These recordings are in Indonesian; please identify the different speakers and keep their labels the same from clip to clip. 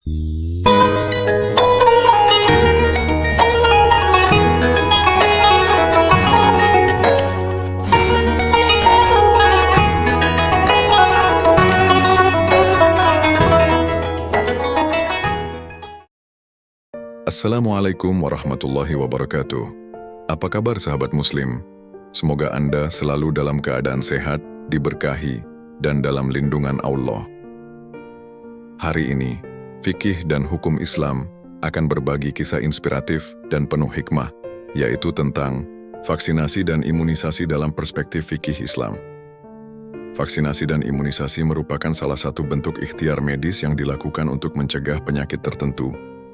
Speaker 1: Assalamualaikum warahmatullahi wabarakatuh. Apa kabar sahabat muslim? Semoga Anda selalu dalam keadaan sehat, diberkahi, dan dalam lindungan Allah. Hari ini, fikih dan hukum Islam akan berbagi kisah inspiratif dan penuh hikmah, yaitu tentang vaksinasi dan imunisasi dalam perspektif fikih Islam. Vaksinasi dan imunisasi merupakan salah satu bentuk ikhtiar medis yang dilakukan untuk mencegah penyakit tertentu.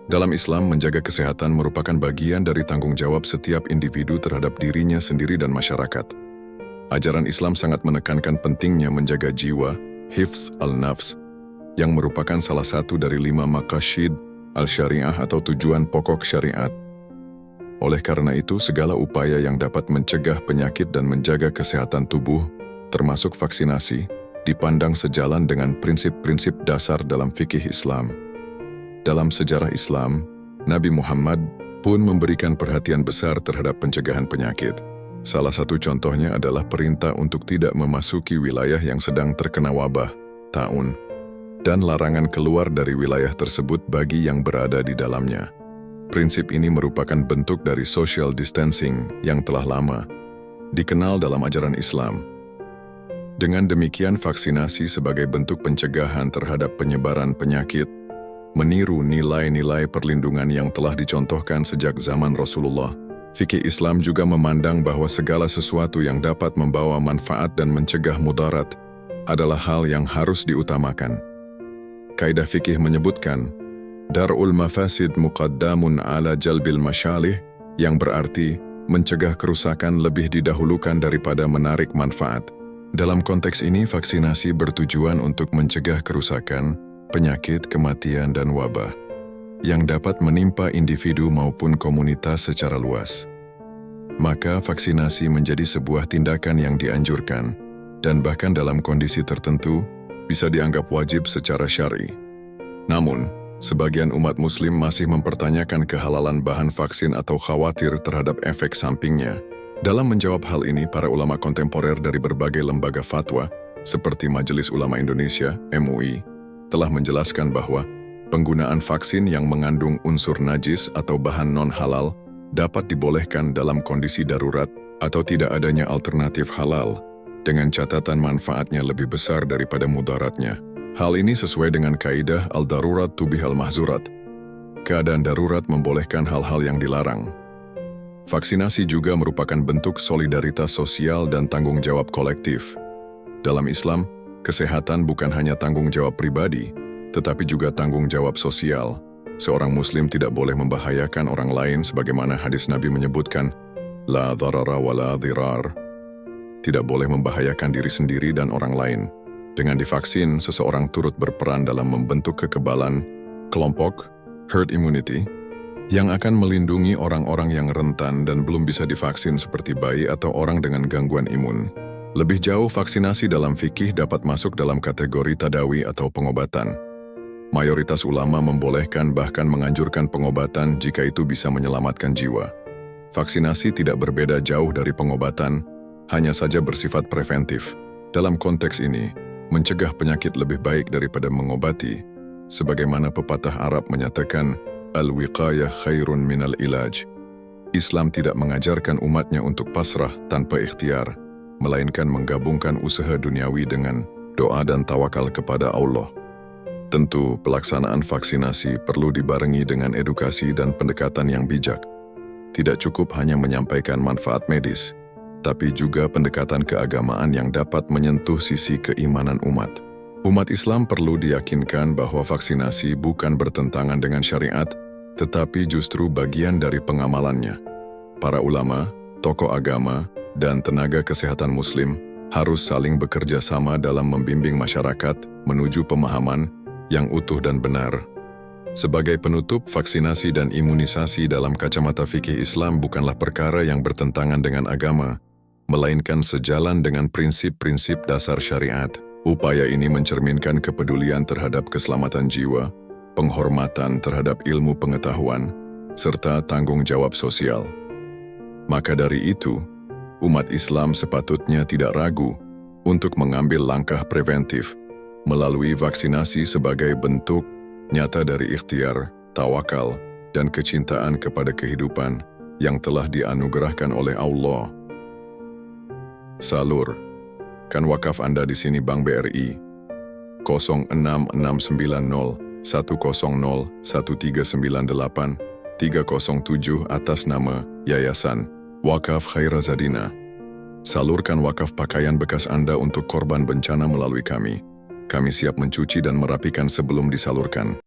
Speaker 1: Dalam Islam, menjaga kesehatan merupakan bagian dari tanggung jawab setiap individu terhadap dirinya sendiri dan masyarakat. Ajaran Islam sangat menekankan pentingnya menjaga jiwa, hifz al-nafs, yang merupakan salah satu dari 5 maqasid al-syariah atau tujuan pokok syariat. Oleh karena itu, segala upaya yang dapat mencegah penyakit dan menjaga kesehatan tubuh, termasuk vaksinasi, dipandang sejalan dengan prinsip-prinsip dasar dalam fikih Islam. Dalam sejarah Islam, Nabi Muhammad pun memberikan perhatian besar terhadap pencegahan penyakit. Salah satu contohnya adalah perintah untuk tidak memasuki wilayah yang sedang terkena wabah, ta'un, dan larangan keluar dari wilayah tersebut bagi yang berada di dalamnya. Prinsip ini merupakan bentuk dari social distancing yang telah lama dikenal dalam ajaran Islam. Dengan demikian, vaksinasi sebagai bentuk pencegahan terhadap penyebaran penyakit meniru nilai-nilai perlindungan yang telah dicontohkan sejak zaman Rasulullah. Fikih Islam juga memandang bahwa segala sesuatu yang dapat membawa manfaat dan mencegah mudarat adalah hal yang harus diutamakan. Kaidah fikih menyebutkan, dar'ul mafasid muqaddamun ala jalbil masyalih, yang berarti mencegah kerusakan lebih didahulukan daripada menarik manfaat. Dalam konteks ini, vaksinasi bertujuan untuk mencegah kerusakan, penyakit, kematian, dan wabah yang dapat menimpa individu maupun komunitas secara luas. Maka vaksinasi menjadi sebuah tindakan yang dianjurkan dan bahkan dalam kondisi tertentu bisa dianggap wajib secara syar'i. Namun, sebagian umat muslim masih mempertanyakan kehalalan bahan vaksin atau khawatir terhadap efek sampingnya. Dalam menjawab hal ini, para ulama kontemporer dari berbagai lembaga fatwa seperti Majelis Ulama Indonesia, MUI, telah menjelaskan bahwa penggunaan vaksin yang mengandung unsur najis atau bahan non-halal dapat dibolehkan dalam kondisi darurat atau tidak adanya alternatif halal, dengan catatan manfaatnya lebih besar daripada mudaratnya. Hal ini sesuai dengan kaidah al-darurat tubihal mahzurat. Keadaan darurat membolehkan hal-hal yang dilarang. Vaksinasi juga merupakan bentuk solidaritas sosial dan tanggung jawab kolektif. Dalam Islam, kesehatan bukan hanya tanggung jawab pribadi, tetapi juga tanggung jawab sosial. Seorang muslim tidak boleh membahayakan orang lain sebagaimana hadis Nabi menyebutkan, la dharara wa la dhirar. Tidak boleh membahayakan diri sendiri dan orang lain. Dengan divaksin, seseorang turut berperan dalam membentuk kekebalan kelompok, herd immunity, yang akan melindungi orang-orang yang rentan dan belum bisa divaksin seperti bayi atau orang dengan gangguan imun. Lebih jauh, vaksinasi dalam fikih dapat masuk dalam kategori tadawi atau pengobatan. Mayoritas ulama membolehkan bahkan menganjurkan pengobatan jika itu bisa menyelamatkan jiwa. Vaksinasi tidak berbeda jauh dari pengobatan, hanya saja bersifat preventif. Dalam konteks ini, mencegah penyakit lebih baik daripada mengobati. Sebagaimana pepatah Arab menyatakan, al-wiqayah khairun minal ilaj. Islam tidak mengajarkan umatnya untuk pasrah tanpa ikhtiar, melainkan menggabungkan usaha duniawi dengan doa dan tawakal kepada Allah. Tentu, pelaksanaan vaksinasi perlu dibarengi dengan edukasi dan pendekatan yang bijak. Tidak cukup hanya menyampaikan manfaat medis, tapi juga pendekatan keagamaan yang dapat menyentuh sisi keimanan umat. Umat Islam perlu diyakinkan bahwa vaksinasi bukan bertentangan dengan syariat, tetapi justru bagian dari pengamalannya. Para ulama, tokoh agama, dan tenaga kesehatan muslim harus saling bekerja sama dalam membimbing masyarakat menuju pemahaman yang utuh dan benar. Sebagai penutup, vaksinasi dan imunisasi dalam kacamata fikih Islam bukanlah perkara yang bertentangan dengan agama, melainkan sejalan dengan prinsip-prinsip dasar syariat. Upaya ini mencerminkan kepedulian terhadap keselamatan jiwa, penghormatan terhadap ilmu pengetahuan, serta tanggung jawab sosial. Maka dari itu, umat Islam sepatutnya tidak ragu untuk mengambil langkah preventif melalui vaksinasi sebagai bentuk nyata dari ikhtiar, tawakal, dan kecintaan kepada kehidupan yang telah dianugerahkan oleh Allah. Salurkan wakaf Anda di sini Bank BRI 066901001398307 atas nama Yayasan Wakaf Khairazadina. Salurkan wakaf pakaian bekas Anda untuk korban bencana melalui kami. Kami siap mencuci dan merapikan sebelum disalurkan.